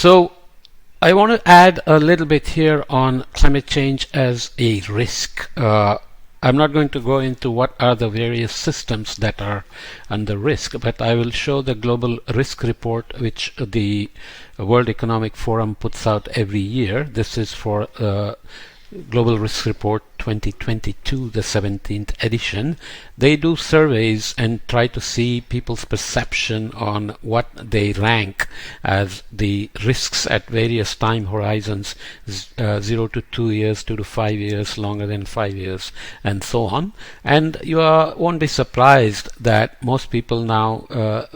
So I want to add a little bit here on climate change as a risk. I'm not going to go into what are the various systems that are under risk, but I will show the global risk report which the World Economic Forum puts out every year. This is for Global Risk Report 2022, the 17th edition. They do surveys and try to see people's perception on what they rank as the risks at various time horizons, 0 to 2 years, 2 to 5 years, longer than 5 years, and so on. And you won't be surprised that most people now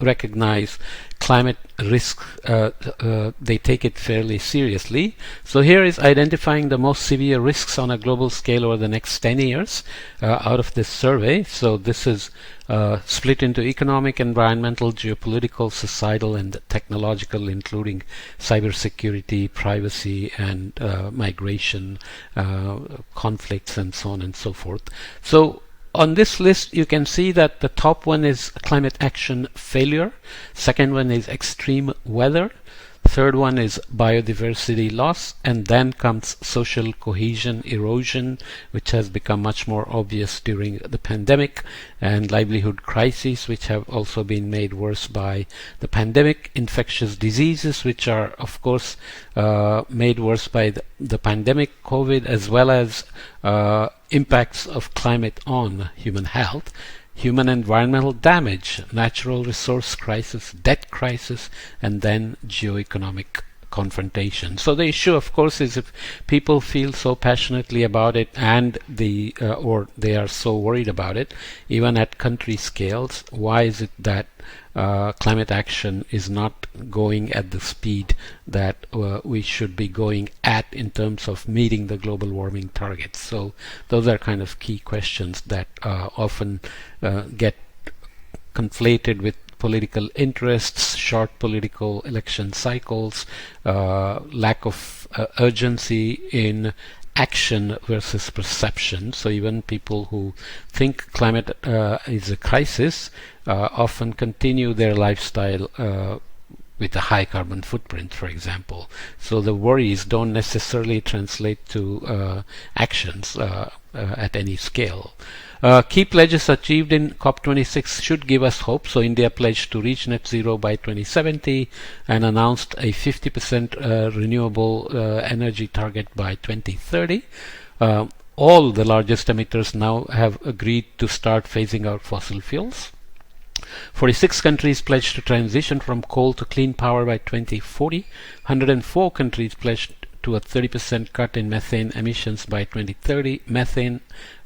recognize climate risk. They take it fairly seriously. So here is identifying the most severe risks on a global scale over the next 10 years out of this survey. So this is split into economic, environmental, geopolitical, societal, and technological, including cybersecurity, privacy, and migration, conflicts, and so on and so forth. So on this list, you can see that the top one is climate action failure. Second one is extreme weather. Third one is biodiversity loss, and then comes social cohesion erosion, which has become much more obvious during the pandemic, and livelihood crises, which have also been made worse by the pandemic, infectious diseases, which are of course made worse by the pandemic, COVID, as well as impacts of climate on human health, human environmental damage, natural resource crisis, debt crisis, and then geoeconomic confrontation. So the issue, of course, is if people feel so passionately about it and or they are so worried about it, even at country scales, why is it that climate action is not going at the speed that we should be going at in terms of meeting the global warming targets? So those are kind of key questions that often get conflated with political interests, short political election cycles, lack of urgency in action versus perception. So even people who think climate is a crisis often continue their lifestyle with a high carbon footprint, for example. So the worries don't necessarily translate to actions at any scale. Key pledges achieved in COP26 should give us hope. So India pledged to reach net zero by 2070 and announced a 50% renewable energy target by 2030. All the largest emitters now have agreed to start phasing out fossil fuels. 46 countries pledged to transition from coal to clean power by 2040. 104 countries pledged to a 30% cut in methane emissions by 2030. Methane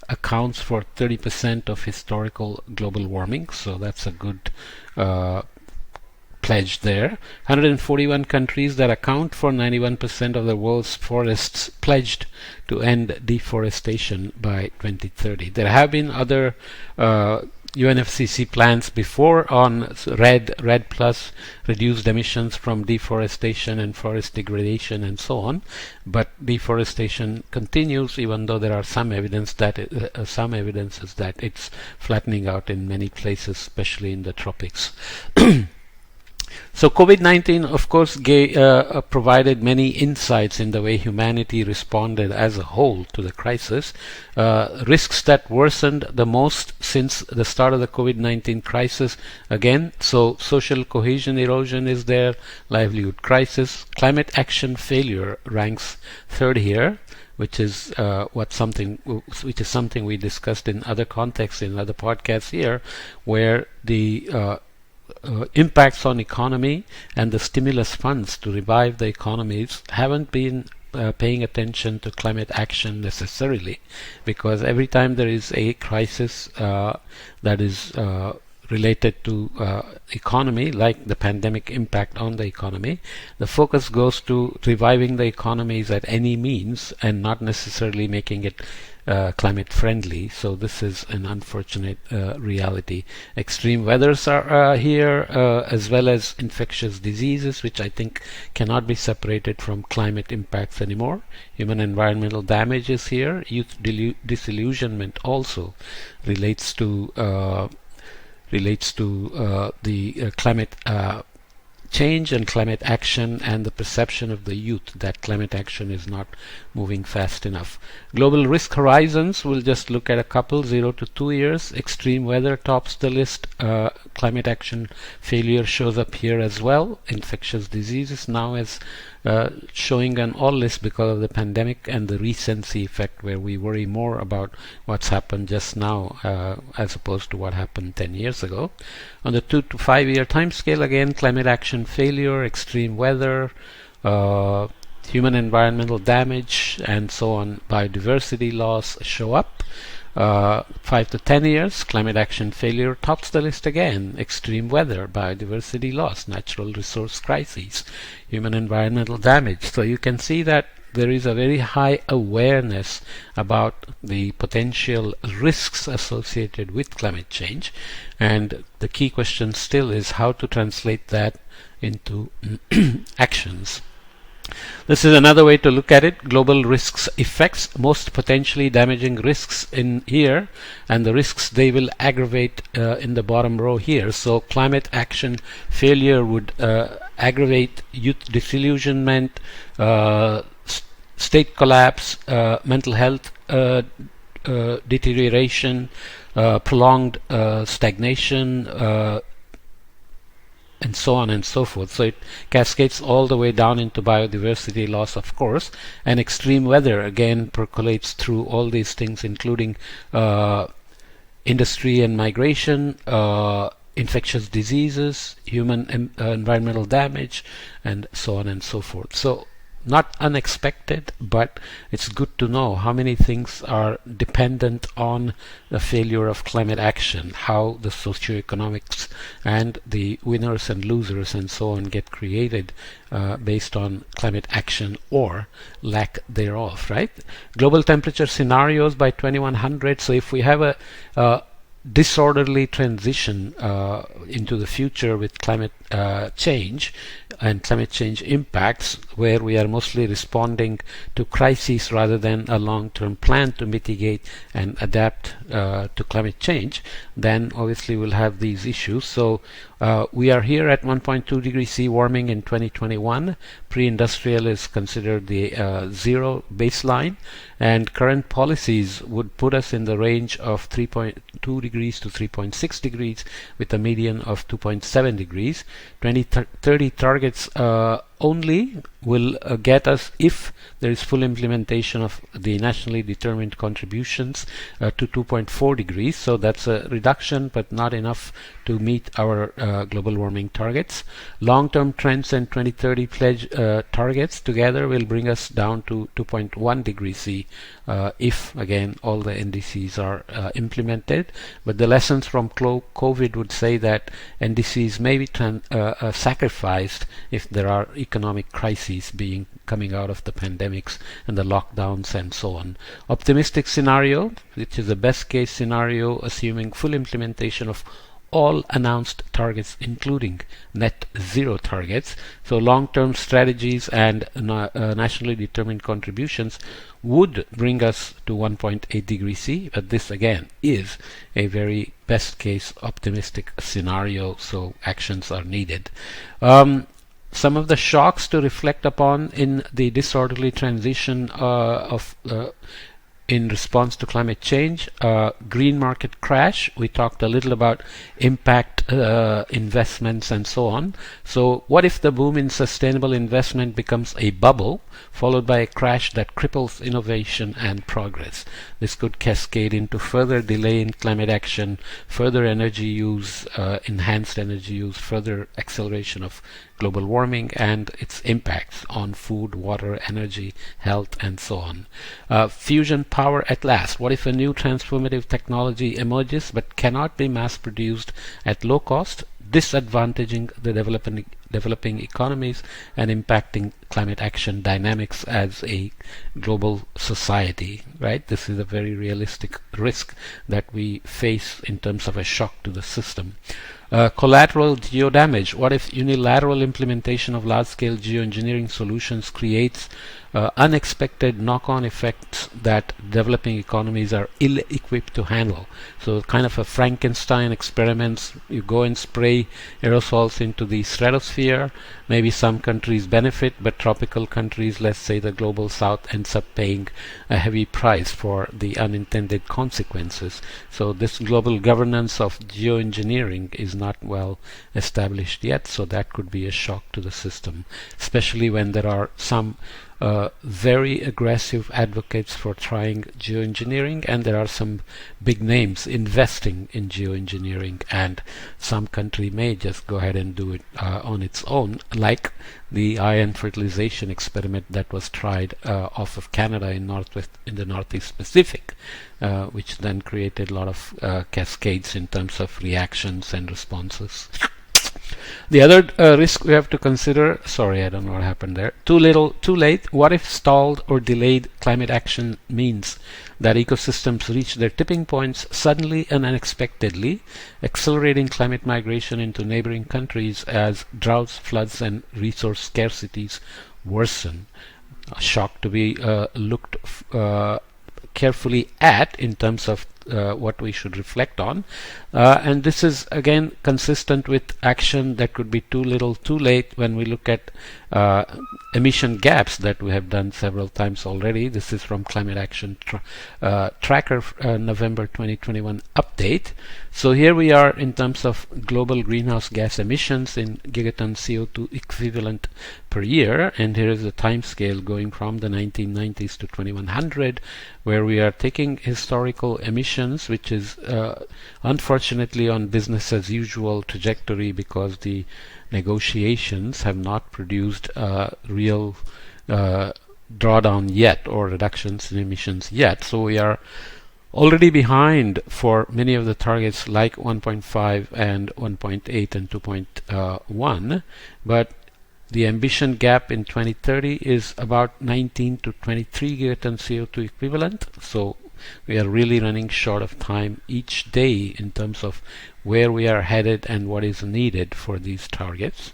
accounts for 30% of historical global warming, so that's a good pledge there. 141 countries that account for 91% of the world's forests pledged to end deforestation by 2030. There have been other UNFCCC plans before on RED plus, reduced emissions from deforestation and forest degradation and so on, but deforestation continues, even though there are some evidence that it's flattening out in many places, especially in the tropics. So COVID-19, of course, provided many insights in the way humanity responded as a whole to the crisis. Risks that worsened the most since the start of the COVID-19 crisis. Again, so social cohesion erosion is there, livelihood crisis. Climate action failure ranks third here, which is something we discussed in other contexts, in other podcasts here, where the impacts on economy and the stimulus funds to revive the economies haven't been paying attention to climate action necessarily, because every time there is a crisis that is related to economy, like the pandemic impact on the economy, the focus goes to reviving the economies at any means and not necessarily making it climate friendly. So this is an unfortunate reality. Extreme weathers are here, as well as infectious diseases, which I think cannot be separated from climate impacts anymore. Human environmental damage is here. Youth disillusionment also relates to the climate change and climate action, and the perception of the youth that climate action is not moving fast enough. Global risk horizons, we'll just look at a couple, 0 to 2 years. Extreme weather tops the list. Climate action failure shows up here as well. Infectious diseases now as showing on all lists because of the pandemic and the recency effect, where we worry more about what's happened just now as opposed to what happened 10 years ago. On the 2 to 5 year time scale, again, climate action failure, extreme weather, human environmental damage, and so on, biodiversity loss show up. 5 to 10 years, climate action failure tops the list again. Extreme weather, biodiversity loss, natural resource crises, human environmental damage. So you can see that there is a very high awareness about the potential risks associated with climate change, and the key question still is how to translate that into actions. This is another way to look at it. Global risks effects, most potentially damaging risks in here, and the risks they will aggravate in the bottom row here. So climate action failure would aggravate youth disillusionment, state collapse, mental health deterioration, prolonged stagnation, and so on and so forth. So it cascades all the way down into biodiversity loss, of course, and extreme weather again percolates through all these things, including industry and migration, infectious diseases, human environmental damage, and so on and so forth. So not unexpected, but it's good to know how many things are dependent on the failure of climate action, how the socioeconomics and the winners and losers and so on get created based on climate action or lack thereof, right? Global temperature scenarios by 2100. So if we have a disorderly transition into the future with climate change and climate change impacts, where we are mostly responding to crises rather than a long-term plan to mitigate and adapt to climate change, then obviously we'll have these issues. So we are here at 1.2 degrees C warming in 2021. Pre-industrial is considered the zero baseline, and current policies would put us in the range of 3.2 degrees to 3.6 degrees with a median of 2.7 degrees. 2030 targets only will get us, if there is full implementation of the nationally determined contributions, to 2.4 degrees. So that's a reduction, but not enough to meet our global warming targets. Long-term trends and 2030 pledge targets together will bring us down to 2.1 degrees C if, again, all the NDCs are implemented. But the lessons from COVID would say that NDCs may be sacrificed if there are economic crises coming out of the pandemics and the lockdowns and so on. Optimistic scenario, which is the best case scenario, assuming full implementation of all announced targets, including net zero targets. So long-term strategies and nationally determined contributions would bring us to 1.8 degrees C, but this again is a very best case optimistic scenario, so actions are needed. Some of the shocks to reflect upon in the disorderly transition in response to climate change. Green market crash. We talked a little about impact investments and so on. So what if the boom in sustainable investment becomes a bubble followed by a crash that cripples innovation and progress? This could cascade into further delay in climate action, further energy use, enhanced energy use, further acceleration of global warming and its impacts on food, water, energy, health, and so on. Fusion power at last. What if a new transformative technology emerges but cannot be mass produced at low cost, disadvantaging the developing economies and impacting climate action dynamics as a global society, right? This is a very realistic risk that we face in terms of a shock to the system. Collateral geo damage. What if unilateral implementation of large-scale geoengineering solutions creates unexpected knock-on effects that developing economies are ill-equipped to handle? So kind of a Frankenstein experiments. You go and spray aerosols into the stratosphere. Maybe some countries benefit, but tropical countries, let's say the global south, ends up paying a heavy price for the unintended consequences. So this global governance of geoengineering is not well established yet, so that could be a shock to the system, especially when there are some very aggressive advocates for trying geoengineering, and there are some big names investing in geoengineering, and some country may just go ahead and do it on its own, like the iron fertilization experiment that was tried off of Canada in the Northeast Pacific, which then created a lot of cascades in terms of reactions and responses. The other risk we have to consider, sorry, I don't know what happened there. Too little, too late. What if stalled or delayed climate action means that ecosystems reach their tipping points suddenly and unexpectedly, accelerating climate migration into neighboring countries as droughts, floods, and resource scarcities worsen? A shock to be looked carefully at in terms of what we should reflect on, and this is again consistent with action that could be too little too late when we look at emission gaps that we have done several times already. This is from Climate Action Tracker November 2021 update. So here we are in terms of global greenhouse gas emissions in gigaton CO2 equivalent per year, and here is the time scale going from the 1990s to 2100, where we are taking historical emissions, which is unfortunately on business as usual trajectory because the negotiations have not produced real drawdown yet or reductions in emissions yet. So we are already behind for many of the targets like 1.5 and 1.8 and 2.1, but the ambition gap in 2030 is about 19 to 23 gigaton CO2 equivalent. So we are really running short of time each day in terms of where we are headed and what is needed for these targets.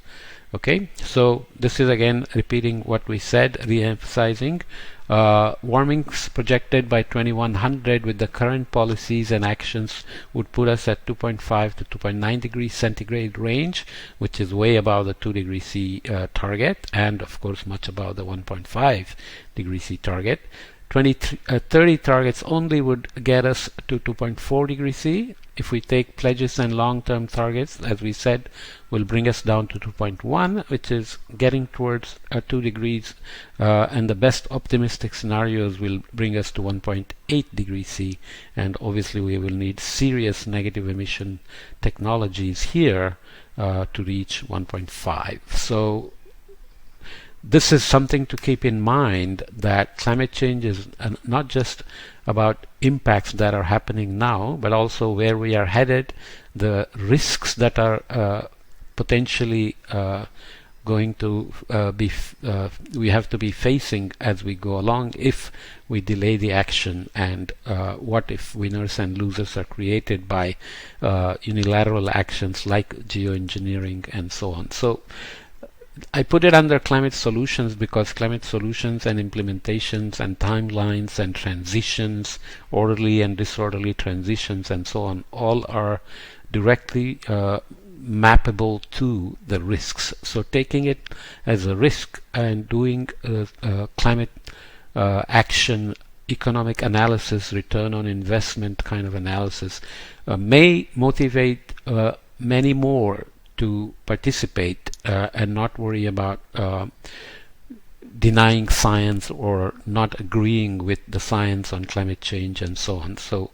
Okay, so this is again repeating what we said, re-emphasizing warming's projected by 2100 with the current policies and actions would put us at 2.5 to 2.9 degrees centigrade range, which is way above the 2 degree C target, and of course much above the 1.5 degree C target. 30 targets only would get us to 2.4 degrees C. If we take pledges and long-term targets, as we said, will bring us down to 2.1, which is getting towards 2 degrees, and the best optimistic scenarios will bring us to 1.8 degrees C, and obviously we will need serious negative emission technologies here to reach 1.5. So this is something to keep in mind, that climate change is not just about impacts that are happening now, but also where we are headed, the risks that are potentially going to we have to be facing as we go along if we delay the action, and what if winners and losers are created by unilateral actions like geoengineering and so on. So I put it under climate solutions because climate solutions and implementations and timelines and transitions, orderly and disorderly transitions and so on, all are directly mappable to the risks. So taking it as a risk and doing climate action, economic analysis, return on investment kind of analysis may motivate many more to participate and not worry about denying science or not agreeing with the science on climate change and so on. So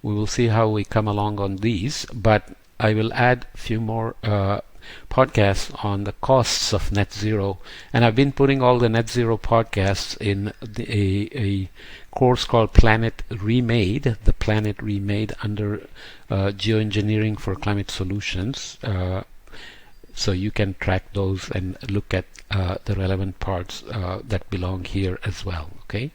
we will see how we come along on these, but I will add a few more podcasts on the costs of net zero, and I've been putting all the net zero podcasts in a course called Planet Remade, the Planet Remade under Geoengineering for Climate Solutions. So you can track those and look at the relevant parts that belong here as well. Okay.